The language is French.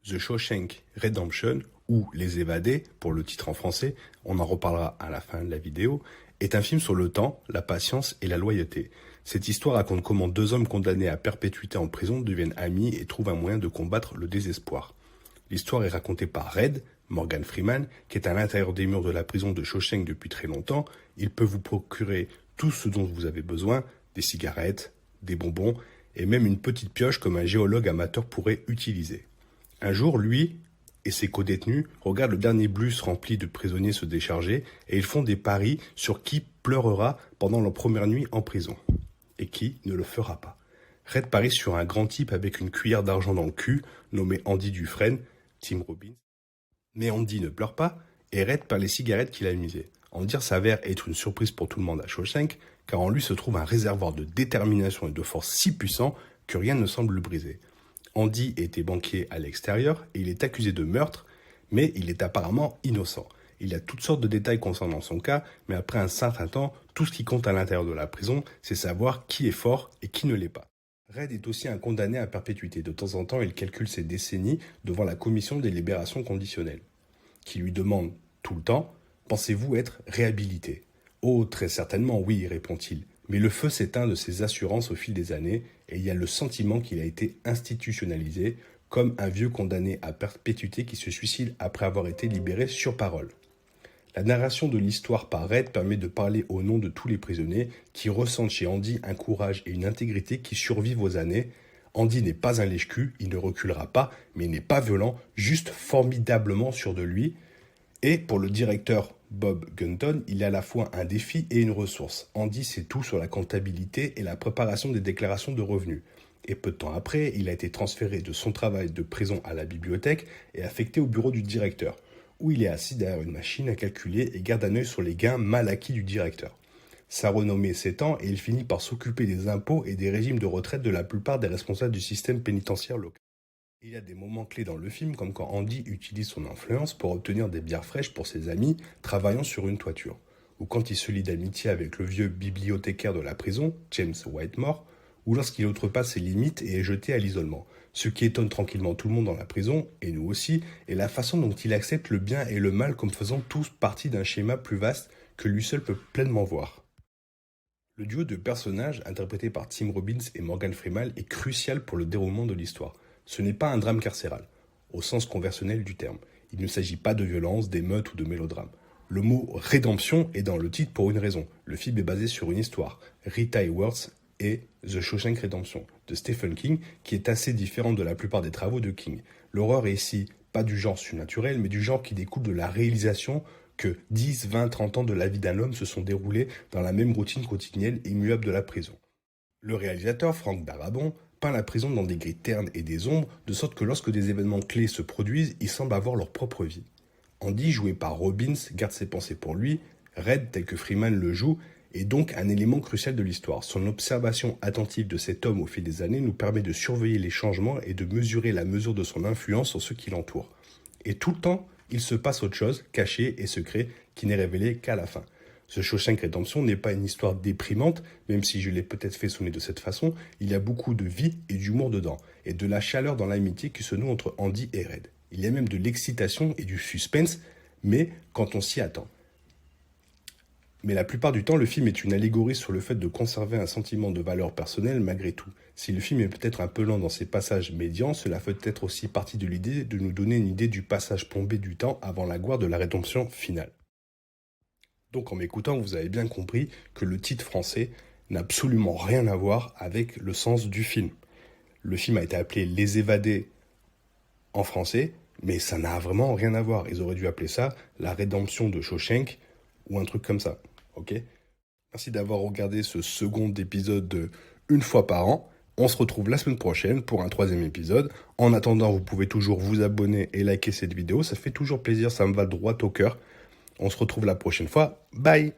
The Shawshank Redemption, ou Les Évadés pour le titre en français, on en reparlera à la fin de la vidéo, est un film sur le temps, la patience et la loyauté. Cette histoire raconte comment deux hommes condamnés à perpétuité en prison deviennent amis et trouvent un moyen de combattre le désespoir. L'histoire est racontée par Red, Morgan Freeman, qui est à l'intérieur des murs de la prison de Shawshank depuis très longtemps. Il peut vous procurer tout ce dont vous avez besoin, des cigarettes, des bonbons et même une petite pioche comme un géologue amateur pourrait utiliser. Un jour, lui et ses codétenus regardent le dernier bus rempli de prisonniers se décharger et ils font des paris sur qui pleurera pendant leur première nuit en prison. Et qui ne le fera pas. Red parie sur un grand type avec une cuillère d'argent dans le cul, nommé Andy Dufresne, Tim Robbins. Mais Andy ne pleure pas et Red perd les cigarettes qu'il a misées. Andy s'avère être une surprise pour tout le monde à Shawshank, car en lui se trouve un réservoir de détermination et de force si puissant que rien ne semble le briser. Andy était banquier à l'extérieur et il est accusé de meurtre, mais il est apparemment innocent. Il y a toutes sortes de détails concernant son cas, mais après un certain temps, tout ce qui compte à l'intérieur de la prison, c'est savoir qui est fort et qui ne l'est pas. Red est aussi un condamné à perpétuité. De temps en temps, il calcule ses décennies devant la commission des libérations conditionnelles, qui lui demande tout le temps « Pensez-vous être réhabilité ?» « Oh, très certainement, oui, répond-il. Mais le feu s'éteint de ses assurances au fil des années et il y a le sentiment qu'il a été institutionnalisé, comme un vieux condamné à perpétuité qui se suicide après avoir été libéré sur parole. La narration de l'histoire par Red permet de parler au nom de tous les prisonniers qui ressentent chez Andy un courage et une intégrité qui survivent aux années. Andy n'est pas un lèche-cul, il ne reculera pas, mais il n'est pas violent, juste formidablement sûr de lui. Et pour le directeur Bob Gunton, il est à la fois un défi et une ressource. Andy sait tout sur la comptabilité et la préparation des déclarations de revenus. Et peu de temps après, il a été transféré de son travail de prison à la bibliothèque et affecté au bureau du directeur, où il est assis derrière une machine à calculer et garde un œil sur les gains mal acquis du directeur. Sa renommée s'étend et il finit par s'occuper des impôts et des régimes de retraite de la plupart des responsables du système pénitentiaire local. Il y a des moments clés dans le film, comme quand Andy utilise son influence pour obtenir des bières fraîches pour ses amis travaillant sur une toiture, ou quand il se lie d'amitié avec le vieux bibliothécaire de la prison, James Whitmore, ou lorsqu'il outrepasse ses limites et est jeté à l'isolement. Ce qui étonne tranquillement tout le monde dans la prison, et nous aussi, est la façon dont il accepte le bien et le mal comme faisant tous partie d'un schéma plus vaste que lui seul peut pleinement voir. Le duo de personnages, interprété par Tim Robbins et Morgan Freeman, est crucial pour le déroulement de l'histoire. Ce n'est pas un drame carcéral, au sens conventionnel du terme. Il ne s'agit pas de violence, d'émeutes ou de mélodrame. Le mot « rédemption » est dans le titre pour une raison. Le film est basé sur une histoire, Rita Hayworth et The Shawshank Redemption, de Stephen King, qui est assez différente de la plupart des travaux de King. L'horreur est ici pas du genre surnaturel, mais du genre qui découle de la réalisation que 10, 20, 30 ans de la vie d'un homme se sont déroulés dans la même routine quotidienne immuable de la prison. Le réalisateur, Frank Darabont, peint la prison dans des gris ternes et des ombres, de sorte que lorsque des événements clés se produisent, ils semblent avoir leur propre vie. Andy, joué par Robbins, garde ses pensées pour lui. Red, tel que Freeman le joue, est donc un élément crucial de l'histoire. Son observation attentive de cet homme au fil des années nous permet de surveiller les changements et de mesurer la mesure de son influence sur ceux qui l'entourent. Et tout le temps, il se passe autre chose, caché et secret, qui n'est révélé qu'à la fin. The Shawshank Redemption n'est pas une histoire déprimante, même si je l'ai peut-être fait sonner de cette façon, il y a beaucoup de vie et d'humour dedans, et de la chaleur dans l'amitié qui se noue entre Andy et Red. Il y a même de l'excitation et du suspense, mais quand on s'y attend. Mais la plupart du temps, le film est une allégorie sur le fait de conserver un sentiment de valeur personnelle malgré tout. Si le film est peut-être un peu lent dans ses passages médians, cela fait peut-être aussi partie de l'idée de nous donner une idée du passage plombé du temps avant la gloire de la rédemption finale. Donc en m'écoutant, vous avez bien compris que le titre français n'a absolument rien à voir avec le sens du film. Le film a été appelé Les Évadés en français, mais ça n'a vraiment rien à voir. Ils auraient dû appeler ça La Rédemption de Shawshank ou un truc comme ça. Ok ? Merci d'avoir regardé ce second épisode de Une fois par an. On se retrouve la semaine prochaine pour un troisième épisode. En attendant, vous pouvez toujours vous abonner et liker cette vidéo. Ça fait toujours plaisir, ça me va droit au cœur. On se retrouve la prochaine fois. Bye!